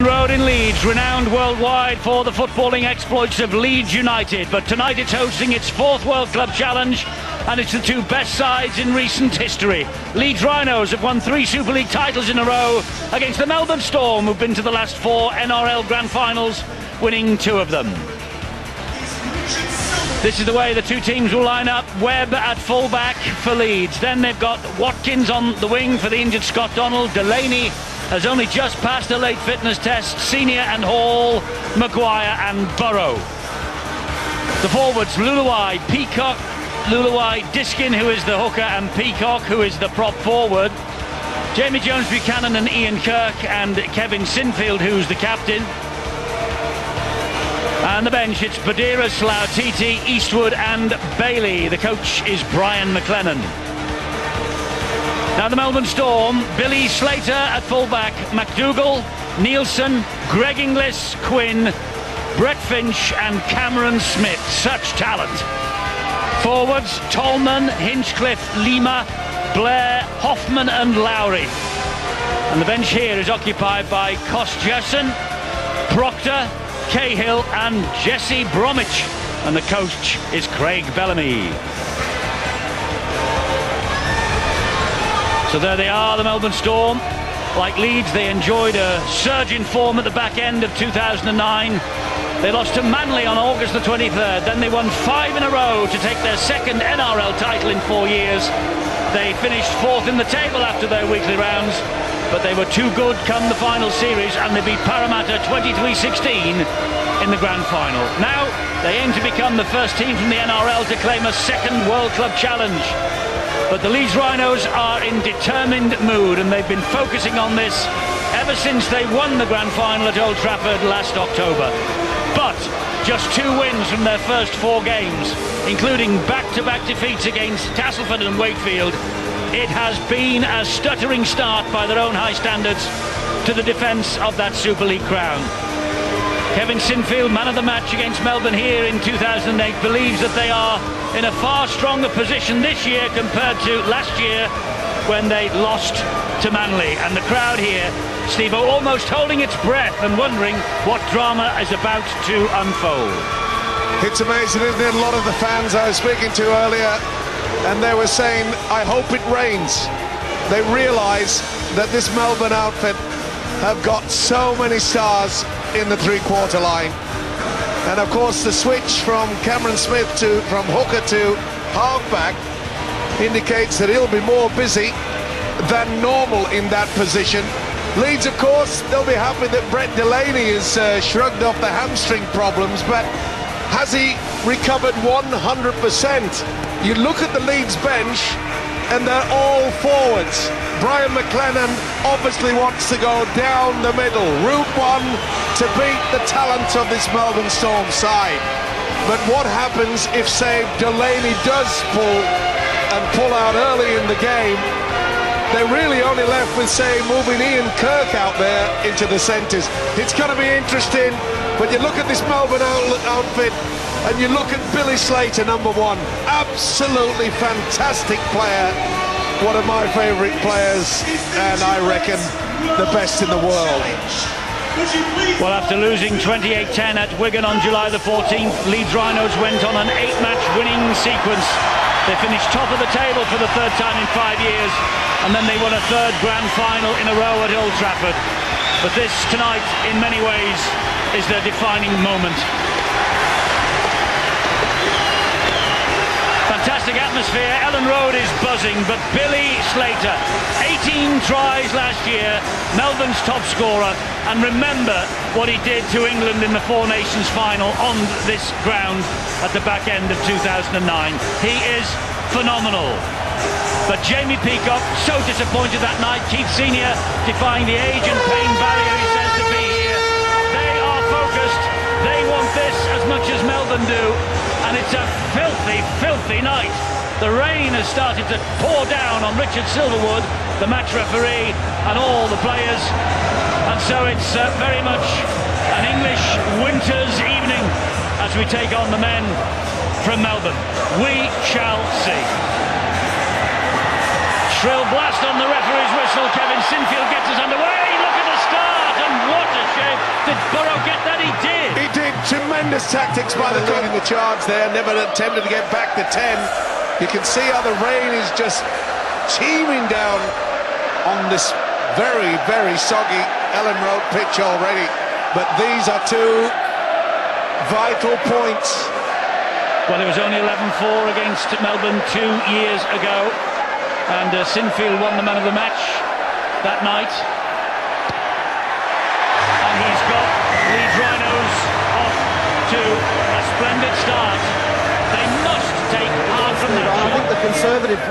Road in Leeds, renowned worldwide for the footballing exploits of Leeds United, but tonight it's hosting its fourth World Club Challenge, and it's the two best sides in recent history. Leeds Rhinos have won 3 Super League titles in a row against the Melbourne Storm, who've been to the last 4 NRL Grand Finals, winning 2 of them. This is the way the two teams will line up. Webb at full-back for Leeds. Then they've got Watkins on the wing for the injured Scott Donald. Delaney has only just passed a late fitness test. Senior and Hall, Maguire and Burrow. The forwards, Luluai, Peacock, Luluai, Diskin, who is the hooker, and Peacock, who is the prop forward. Jamie Jones-Buchanan and Ian Kirk, and Kevin Sinfield, who's the captain. And the bench, it's Badira, Slautiti, Eastwood and Bailey. The coach is Brian McLennan. Now the Melbourne Storm, Billy Slater at fullback, McDougall, Nielsen, Greg Inglis, Quinn, Brett Finch and Cameron Smith. Such talent. Forwards, Tolman, Hinchcliffe, Lima, Blair, Hoffman and Lowry. And the bench here is occupied by Kostjason, Proctor, Cahill and Jesse Bromwich, and the coach is Craig Bellamy. So there they are, the Melbourne Storm. Like Leeds, they enjoyed a surge in form at the back end of 2009. They lost to Manly on August the 23rd. Then they won 5 in a row to take their second NRL title in 4 years. They finished 4th in the table after their weekly rounds, but they were too good come the final series, and they beat Parramatta 23-16 in the grand final. Now they aim to become the first team from the NRL to claim a second World Club Challenge. But the Leeds Rhinos are in determined mood, and they've been focusing on this ever since they won the grand final at Old Trafford last October. But just 2 wins from their first 4 games, including back-to-back defeats against Castleford and Wakefield. It has been a stuttering start by their own high standards to the defence of that Super League crown. Kevin Sinfield, man of the match against Melbourne here in 2008, believes that they are in a far stronger position this year compared to last year when they lost to Manly. And the crowd here, Steve-O, almost holding its breath and wondering what drama is about to unfold. It's amazing, isn't it? A lot of the fans I was speaking to earlier, and they were saying, I hope it rains. They realise that this Melbourne outfit have got so many stars in the 3-quarter line. And of course the switch from Cameron Smith from hooker to halfback indicates that he'll be more busy than normal in that position. Leeds, of course, they'll be happy that Brett Delaney has shrugged off the hamstring problems, but has he recovered 100%? You look at the Leeds bench and they're all forwards. Brian McLennan obviously wants to go down the middle, route 1 to beat the talent of this Melbourne Storm side. But what happens if, say, Delaney does pull out early in the game? They're really only left with, say, moving Ian Kirk out there into the centres. It's going to be interesting, but you look at this Melbourne outfit and you look at Billy Slater, number 1. Absolutely fantastic player. One of my favourite players, and I reckon the best in the world. Well, after losing 28-10 at Wigan on July the 14th, Leeds Rhinos went on an 8-match winning sequence. They finished top of the table for the 3rd time in 5 years, and then they won a 3rd grand final in a row at Old Trafford. But this tonight, in many ways, is their defining moment. Fantastic atmosphere. Elland Road is buzzing, but Billy Slater, 18 tries last year, Melbourne's top scorer, and remember what he did to England in the 4 Nations final on this ground at the back end of 2009. He is phenomenal. But Jamie Peacock, so disappointed that night. Keith Senior defying the age and pain barrier, he says, to be here. They are focused. They want this as much as Melbourne do. And it's a filthy, filthy night. The rain has started to pour down on Richard Silverwood, the match referee, and all the players. And so it's very much an English winter's evening as we take on the men from Melbourne. We shall see. Shrill blast on the referee's whistle. Kevin Sinfield gets us underway. Look at the start, and what a shape Burrow get that? He did. He did. Tremendous tactics by the leading the charge there. Never attempted to get back to 10. You can see how the rain is just teeming down on this very, very soggy Elland Road pitch already. But these are two vital points. Well, it was only 11-4 against Melbourne 2 years ago. And Sinfield won the man of the match that night. And he's got Leeds Rhinos off to a splendid start. They must take heart from that. I think the conservative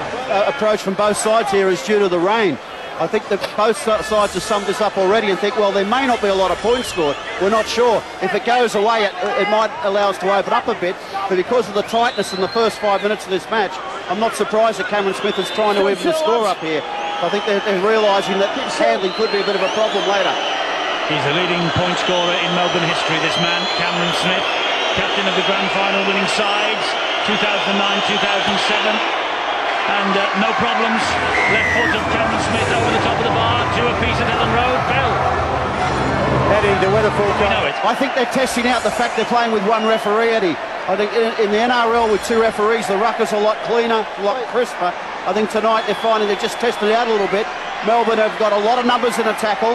approach from both sides here is due to the rain. I think that both sides have summed this up already and think, well, there may not be a lot of points scored. We're not sure. If it goes away, it might allow us to open up a bit. But because of the tightness in the first 5 minutes of this match, I'm not surprised that Cameron Smith is trying to even the score up here. I think they're realising that handling could be a bit of a problem later. He's the leading point scorer in Melbourne history, this man, Cameron Smith, captain of the grand final winning sides, 2009-2007. And no problems. Left foot of Cameron Smith over the top of the bar. 2 apiece at Elland Road. Bill. Eddie, the weather We know it. I think they're testing out the fact they're playing with one referee, Eddie. I think in the NRL with 2 referees, the ruckers are a lot cleaner, a lot crisper. I think tonight they're finding they're just testing it out a little bit. Melbourne have got a lot of numbers in a tackle.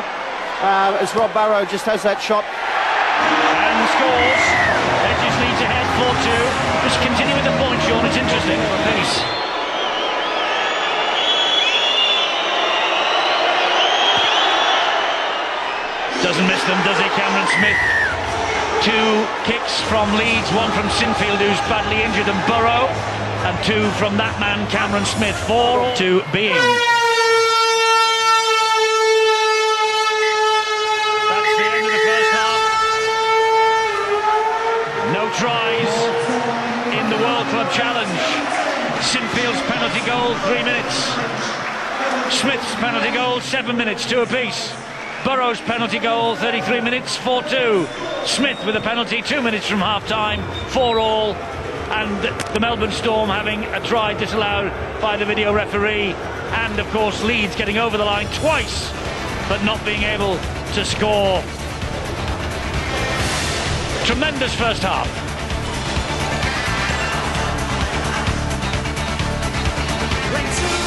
As Rob Burrow just has that shot. And scores. Edges leads ahead 4-2. Just continue with the point, Sean. It's interesting. Peace. Doesn't miss them, does he, Cameron Smith? 2 kicks from Leeds, 1 from Sinfield, who's badly injured, and Burrow, and 2 from that man, Cameron Smith. 4 to being. That's the end of the first half. No tries in the World Club Challenge. Sinfield's penalty goal, 3 minutes. Smith's penalty goal, 7 minutes, 2 apiece. Burrow's penalty goal, 33 minutes, 4-2. Smith with a penalty, 2 minutes from half-time, 4 all. And the Melbourne Storm having a try disallowed by the video referee. And, of course, Leeds getting over the line twice, but not being able to score. Tremendous first half. Went to